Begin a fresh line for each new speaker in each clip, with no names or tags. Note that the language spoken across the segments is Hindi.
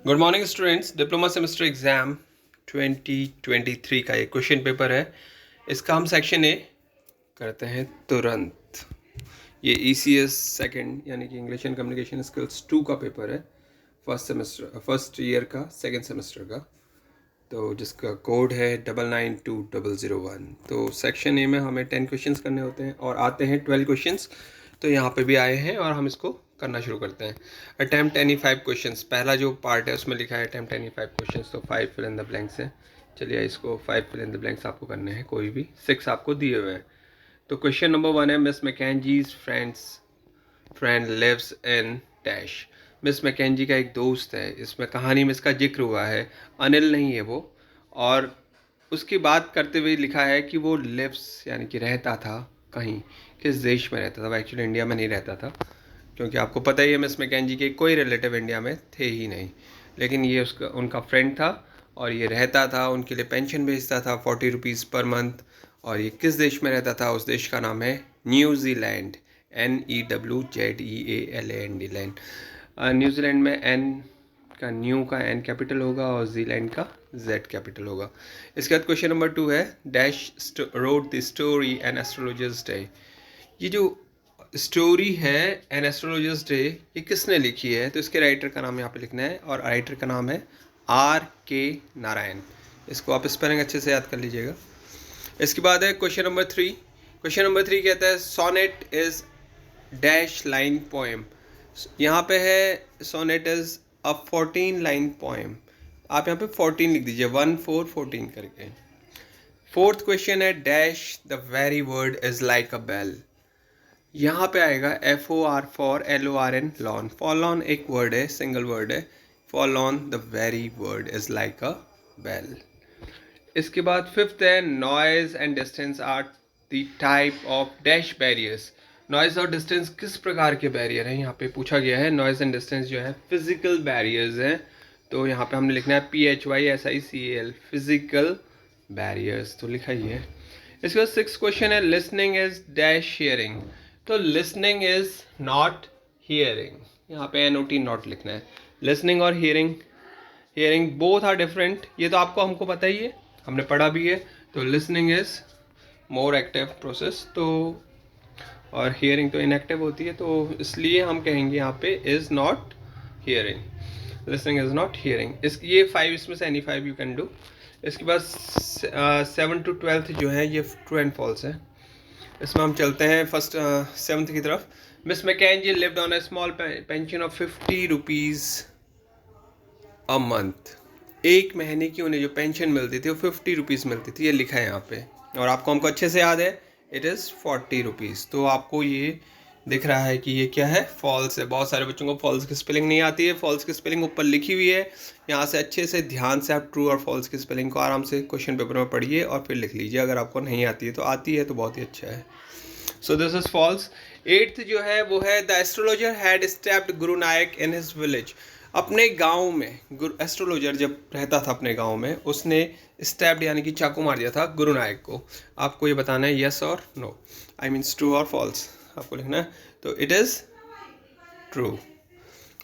Good morning students. Diploma semester exam 2023 का ये क्वेश्चन पेपर है। इसका हम सेक्शन ए करते हैं तुरंत। ये ECS सेकंड यानी कि इंग्लिश एंड कम्युनिकेशन स्किल्स 2 का पेपर है, फर्स्ट ईयर का सेकंड सेमेस्टर का, तो जिसका कोड है 992001। तो सेक्शन ए में हमें 10 क्वेश्चंस करने होते हैं और आते हैं 12 क्वेश्चंस। तो यहाँ पे भी आए हैं और हम इसको करना शुरू करते हैं। अटैम्प्ट एनी 5 क्वेश्चंस, पहला जो पार्ट है उसमें लिखा है अटैम्प्ट एनी 5 क्वेश्चंस, तो 5 फिल इन द ब्लैंक्स है। चलिए इसको 5 फिल इन द ब्लैंक्स आपको करने हैं, कोई भी 6 आपको दिए हुए हैं। तो क्वेश्चन नंबर 1 है, Miss McKenzie's friend lives in dash. Miss McKenzie का एक दोस्त है, इसमें कहानी में इसका जिक्र हुआ है, अनिल नहीं है वो, और उसकी बात करते हुए लिखा है कि वो लिव्स यानी कि रहता था कहीं, किस देश में रहता था। वो एक्चुअली इंडिया में नहीं रहता था, क्योंकि आपको पता ही है मिस मैकेंजी के कोई रिलेटिव इंडिया में थे ही नहीं, लेकिन ये उनका फ्रेंड था और ये रहता था, उनके लिए पेंशन भेजता था 40 रुपीज़ पर मंथ। और ये किस देश में रहता था, उस देश का नाम है न्यूजीलैंड, NEWZEALAND लैंड। न्यूजीलैंड में न्यू का N कैपिटल होगा और जीलैंड का Z कैपिटल होगा। इसके बाद क्वेश्चन नंबर 2 है, dash road the story an astrologer's day. ये जो स्टोरी है एन एस्ट्रोलॉजर्स डे, ये किसने लिखी है? तो इसके राइटर का नाम यहाँ पे लिखना है और राइटर का नाम है R.K. नारायण। इसको आप स्पेलिंग अच्छे से याद कर लीजिएगा। इसके बाद है क्वेश्चन नंबर 3। क्वेश्चन नंबर 3 कहता है sonnet is dash line poem. यहाँ पे है sonnet is a 14 line poem. आप यहाँ पे 14 लिख दीजिए, 1 4 14 करके। फोर्थ क्वेश्चन है, dash the very word is like a bell. यहाँ पे आएगा FOR for LORN lorn. Forlorn एक वर्ड है, सिंगल वर्ड है। Forlorn the very word is like a bell. इसके बाद फिफ्थ है, noise and distance are the type of dash barriers. Noise और डिस्टेंस किस प्रकार के बैरियर हैं, यहाँ पे पूछा गया है। नॉइज एंड डिस्टेंस जो है फिजिकल बैरियर्स हैं, तो यहाँ पे हमने लिखना है PHYSICAL, फिजिकल बैरियर्स, तो लिखा ही है। इसके बाद 6 क्वेश्चन है, लिसनिंग इज डैश हियरिंग। तो लिसनिंग इज नॉट हियरिंग, यहाँ पे NOT नॉट लिखना है। लिसनिंग और हियरिंग बोथ आर डिफरेंट, ये तो हमको पता ही है, हमने पढ़ा भी है। तो listening is more active process, तो और हियरिंग तो इनएक्टिव होती है, तो इसलिए हम कहेंगे यहाँ पे is not hearing. Listening is not hearing. ये 5, इसमें से एनी 5 यू कैन डू। इसके बाद 7 to 12 जो है ये ट्रू एंड फॉल्स है। इसमें हम चलते हैं फर्स्ट 7th की तरफ। Miss Mackenzie lived on a small pension of 50 rupees a month. एक महीने की उन्हें जो पेंशन मिलती थी वो 50 रुपीज़ मिलती थी, ये लिखा है यहाँ पे, और हमको अच्छे से याद है इट इज़ 40 रुपीज़। तो आपको ये दिख रहा है कि ये क्या है, फॉल्स है। बहुत सारे बच्चों को फॉल्स की स्पेलिंग नहीं आती है, फॉल्स की स्पेलिंग ऊपर लिखी हुई है। यहाँ से अच्छे से ध्यान से आप ट्रू और फॉल्स की स्पेलिंग को आराम से क्वेश्चन पेपर में पढ़िए और फिर लिख लीजिए। अगर आपको नहीं आती है तो आती है तो बहुत ही अच्छा है। So this is false. 8th जो है वो है, the astrologer had stabbed Guru Nayak in his village. अपने गांव में एस्ट्रोलॉजर जब रहता था अपने गांव में, उसने स्टैप्ड यानी कि चाकू मार दिया था गुरु नायक को। आपको ये बताना है यस और नो, आई मीन्स ट्रू और फॉल्स आपको लिखना है। तो इट इज़ ट्रू।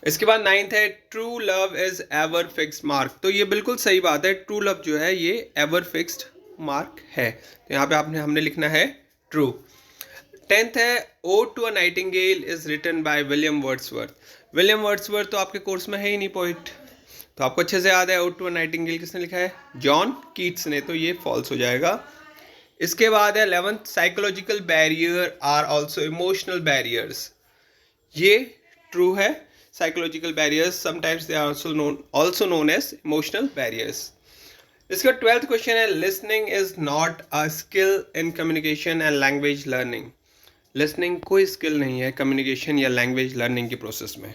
इसके बाद 9th है, true love is ever fixed mark. तो ये बिल्कुल सही बात है, ट्रू लव जो है ये एवर फिक्स्ड मार्क है, तो यहाँ पे हमने लिखना है ट्रू। 10th है, ode to a nightingale is written by William Wordsworth. William Wordsworth तो आपके कोर्स में है ही नहीं पोइट, तो आपको अच्छे से याद है ओड टू अ नाइटिंगेल किसने लिखा है, जॉन कीट्स ने, तो ये फॉल्स हो जाएगा। इसके बाद है 11th, psychological barrier are also emotional barriers. ये ट्रू है, psychological barriers sometimes they are also known as emotional barriers. इसका 12th क्वेश्चन है, listening is not a skill in communication and language learning. Listening कोई स्किल नहीं है कम्युनिकेशन या लैंग्वेज लर्निंग के प्रोसेस में,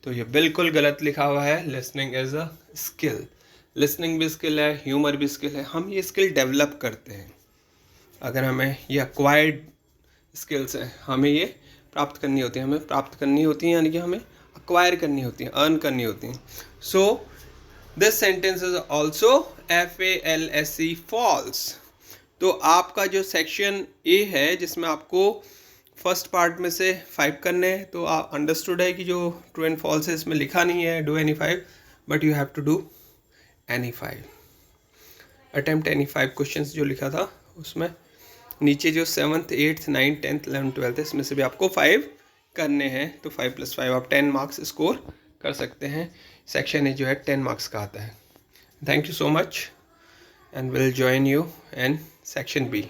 तो ये बिल्कुल गलत लिखा हुआ है। Listening is a skill, listening भी स्किल है, ह्यूमर भी स्किल है। हम ये स्किल डेवलप करते हैं, अगर हमें ये अक्वायर्ड स्किल्स हैं, हमें ये प्राप्त करनी होती है, यानी कि हमें अक्वायर करनी होती है, अर्न करनी होती हैं। So this sentence is also FALSE false. तो आपका जो सेक्शन ए है जिसमें आपको फर्स्ट पार्ट में से 5 करने हैं, तो आप अंडरस्टूड है कि जो ट्रू एंड फॉल्स है इसमें लिखा नहीं है do any 5, but you have to do any 5 attempt any 5 questions जो लिखा था उसमें नीचे जो 7th 8th 9th 10th 11th 12th इसमें से भी आपको 5 करने हैं, तो 5 + 5 आप 10 मार्क्स स्कोर कर सकते हैं। सेक्शन ए जो है 10 मार्क्स का आता है। Thank you so much and will join you in section B.